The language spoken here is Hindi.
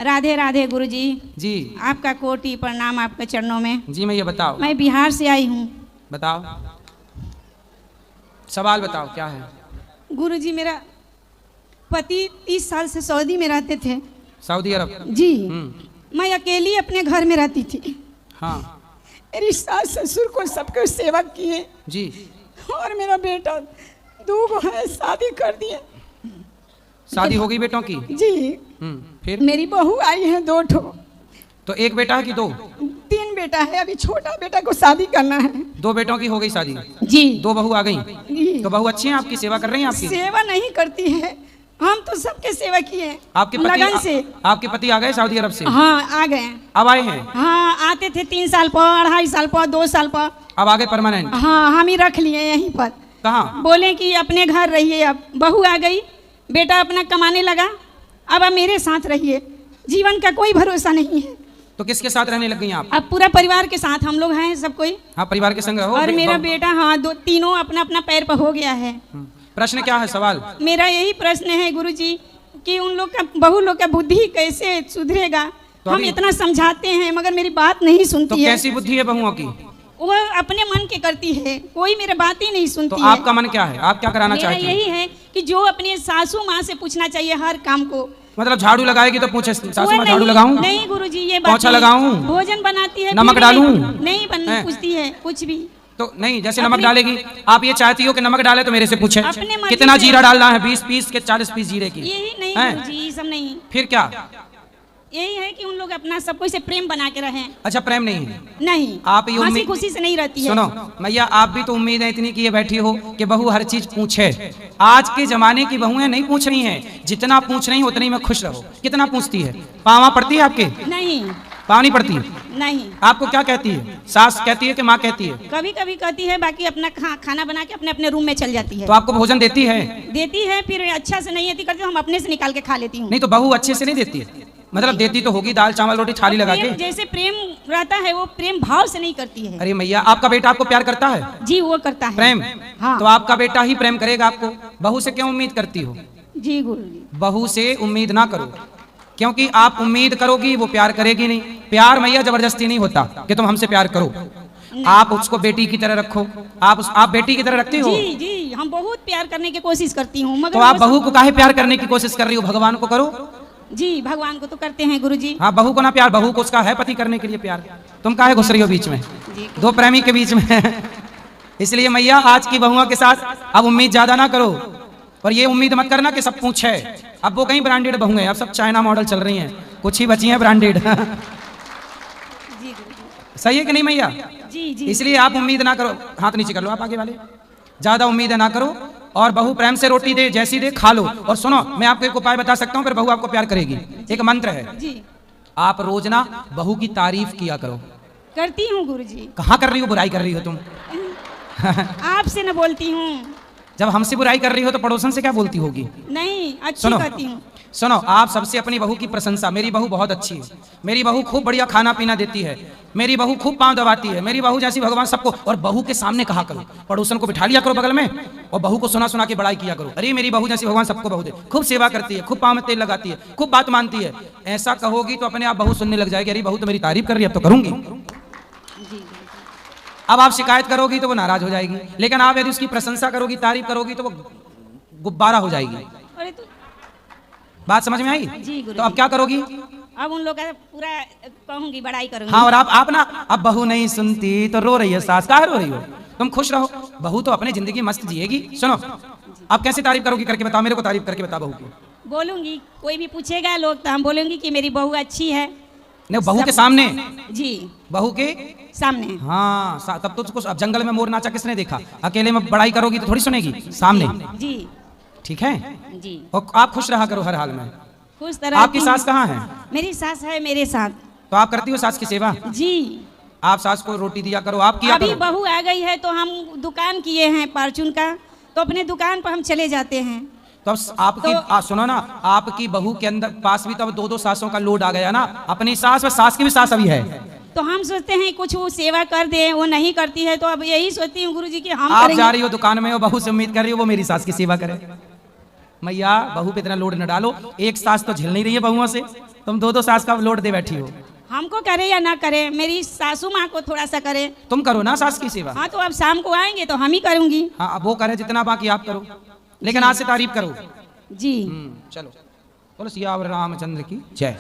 राधे राधे गुरुजी। जी आपका कोटि प्रणाम आपके चरणों में। जी मैं ये बताओ। मैं बिहार से आई हूँ। बताओ सवाल बताओ क्या है। गुरुजी मेरा पति 30 साल से सऊदी में रहते थे। सऊदी अरब। जी मैं अकेली अपने घर में रहती थी। हाँ मेरी सास ससुर को सबके सेवा किए जी। और मेरा बेटा 2 है, शादी कर दिए। शादी हो गई बेटों की? जी। फिर मेरी बहू आई है 2 ठो। तो एक बेटा है कि 2? 3 बेटा है। अभी छोटा बेटा को शादी करना है। 2 बेटों की हो गई शादी? जी। 2 बहू आ गई? जी। तो बहू अच्छी हैं आपकी, सेवा कर रही हैं आपकी? सेवा नहीं करती है, हम तो सबके सेवा किए आपके लगन से। आपके पति आ गए सऊदी अरब से? हाँ आ गए। अब आए हैं? हाँ आते थे 3 साल पर, 2.5 साल पर, 2 साल पर। अब आ गए परमानेंट? हाँ हम ही रख लिए यहीं पर। कहाँ? बोले कि अपने घर रहिए। अब बहू आ गई, बेटा अपना कमाने लगा, अब मेरे साथ रहिए। जीवन का कोई भरोसा नहीं है। तो किसके साथ रहने लग गई आप? अब पूरा परिवार के साथ हम लोग हैं सब कोई। हाँ परिवार के संग रहो। और मेरा बेटा हाँ तीनों अपना अपना पैर पर हो गया है। प्रश्न क्या है, सवाल? मेरा यही प्रश्न है गुरुजी कि उन लोग का बहू लोग का बुद्धि कैसे सुधरेगा। तो हम इतना समझाते हैं मगर मेरी बात नहीं सुनती तो है। कैसी बुद्धि है बहुओं की? वो अपने मन के करती है, कोई मेरा बात ही नहीं सुनती तो है। आपका मन क्या है, आप क्या कराना मेरा चाहती हैं? यही है कि जो अपने सासू माँ से पूछना चाहिए हर काम को। मतलब झाड़ू लगाएगी तो पूछे सासू वो माँ झाड़ू लगाऊं? नहीं गुरुजी ये बात पोछा नहीं। लगाऊं? भोजन बनाती है, नमक फिर भी डालूं? नहीं पूछती है कुछ भी। तो नहीं, जैसे नमक डालेगी आप ये चाहती हो कि नमक डाले तो मेरे से पूछे अपने मर्जी कितना से। जीरा डालना है, 20 पीस के 40 पीस जीरे की? यही नहीं हैं? गुरुजी ये सब नहीं। फिर क्या? यही है कि उन लोग अपना सब कुछ से प्रेम बना के रहें। अच्छा प्रेम नहीं है? नहीं आप ये हंसी उम्मीद खुशी से नहीं रहती है। सुनो मैया, आप भी तो उम्मीद है इतनी किए बैठी हो कि बहू हर चीज पूछे। आज के जमाने की बहुएं नहीं पूछ रही हैं, जितना पूछ रही हैं उतनी में खुश रहो। कितना पूछती है? पावा पड़ती है आपके? नहीं पाँव नहीं पड़ती? नहीं। आपको क्या कहती है? सास कहती है कि माँ कहती है? कभी कभी कहती है, बाकी अपना खाना बना के अपने अपने रूम में चल जाती है। तो आपको भोजन देती है? देती है, फिर अच्छा से नहीं आती करती, हम अपने से निकाल के खा लेती हूँ। नहीं तो बहू अच्छे से नहीं देती है? मतलब देती तो होगी, दाल चावल रोटी थाली लगा के। जैसे प्रेम रहता है वो प्रेम भाव से नहीं करती है। अरे मैया, आपका बेटा आपको प्यार करता है? जी वो करता है प्रेम। हाँ। तो आपका बेटा ही प्रेम करेगा आपको, बहू से क्यों उम्मीद करती हो? जी गुरुजी। बहू से उम्मीद ना करो, क्योंकि आप उम्मीद करोगी वो प्यार करेगी नहीं। प्यार मैया जबरदस्ती नहीं होता कि तुम हमसे प्यार करो। आप उसको बेटी की तरह रखो। आप बेटी की तरह रखती हो? जी जी हम बहुत प्यार करने की कोशिश करती हूँ मगर तो आप बहू को काहे प्यार करने की कोशिश कर रही हो? भगवान को करो। जी भगवान को तो करते हैं गुरुजी। हाँ बहू को ना प्यार, बहू को उसका है पति करने के लिए प्यार। तुम काहे घुस रही हो बीच में, दो प्रेमी के बीच में? इसलिए मैया आज की बहुओं के साथ अब उम्मीद ज्यादा ना करो, और ये उम्मीद मत करना कि सब पूछे। अब वो कहीं ब्रांडेड बहू है, अब सब चाइना मॉडल चल रही हैं, कुछ ही बची हैं ब्रांडेड। सही है कि नहीं मैया? जी जी। इसलिए आप उम्मीद ना करो। हाथ नीचे कर लो आप आगे वाले, ज्यादा उम्मीद ना करो। और बहू प्रेम से रोटी दे, जैसी दे खा लो। और सुनो मैं आपको एक उपाय बता सकता हूँ, फिर बहू आपको प्यार करेगी। एक मंत्र है जी। आप रोज ना बहू की तारीफ किया करो। करती हूँ गुरुजी। कहाँ कर रही हो, बुराई कर रही हो तुम? आपसे न बोलती हूँ। जब हमसे बुराई कर रही हो तो पड़ोसन से क्या बोलती होगी? नहीं अच्छी सुनो करती हूँ। सुनो, आप सबसे अपनी बहू की प्रशंसा, मेरी बहू बहुत अच्छी है, मेरी बहू खूब बढ़िया खाना पीना देती है, मेरी बहू खूब पांव दबाती है, मेरी बहू जैसी भगवान सबको। और बहू के सामने कहा करो, पड़ोसन को बिठा लिया करो बगल में, और बहू को सुना सुना के बड़ाई किया करो। अरे मेरी बहू जैसी भगवान सबको बहू दे, खूब सेवा करती है, खूब पांव में तेल लगाती है, खूब बात मानती है। ऐसा कहोगी तो अपने आप बहू सुनने लग जाएगी, अरे बहू तो मेरी तारीफ कर रही है, अब तो करूंगी। अब आप शिकायत करोगी तो वो नाराज हो जाएगी, लेकिन आप यदि उसकी प्रशंसा करोगी, तारीफ करोगी तो वो गुब्बारा हो जाएगी। अरे तो बात समझ में आई? जी तो अब क्या करोगी? अब उन लोग का पूरा कहूंगी, बड़ाई करूंगी। हाँ, और आप ना, अब बहू नहीं सुनती तो रो रही है सास, काहे रो रही हो? तुम खुश रहो, बहू तो अपनी जिंदगी मस्त जिएगी। सुनो अब कैसे तारीफ करोगी, करके बताओ मेरे को, तारीफ करके बताओ बहू की। बोलूंगी, कोई भी पूछेगा लोग तो हम बोलेंगे कि मेरी बहू अच्छी है। नहीं, बहू के सामने? जी बहू के सामने। हाँ तब तो उसको, अब जंगल में मोर नाचा किसने देखा? अकेले में बड़ाई करोगी तो थोड़ी सुनेगी, सामने। जी ठीक है जी। और आप खुश रहा करो हर हाल में। खुश तरह। आपकी सास कहाँ है? मेरी सास है मेरे साथ। तो आप करती हो सास की सेवा? जी। आप सास को रोटी दिया करो, आप किया अभी करो। बहू आ गई है तो हम दुकान किए हैं परचून का, तो अपने दुकान पर हम चले जाते हैं। तो आपकी सुनो ना, आपकी बहू के अंदर पास भी तो अब 2-2 सासों का लोड आ गया ना, अपनी सास और सास की भी सास अभी है। तो हम सोचते हैं कुछ वो सेवा कर दे, वो नहीं करती है, तो अब यही सोचती हूँ गुरुजी कि हम आप जा रही हो दुकान में, वो बहू से उम्मीद कर रही हो वो मेरी सास की सेवा करे। मैया बहू पे इतना लोड न डालो, एक सास तो झेल नहीं रही है बहुओं से। तुम दो सास का लोड दे बैठी हो। हमको करे या ना करे, मेरी सासू माँ को थोड़ा सा करे। तुम करो ना सास की सेवा। हाँ तो अब शाम को आएंगे तो हम ही करूँगी। हाँ अब वो करे जितना, बाकी आप करो, लेकिन आज से तारीफ करो। जी चलो बोलो सियावर रामचंद्र की जय।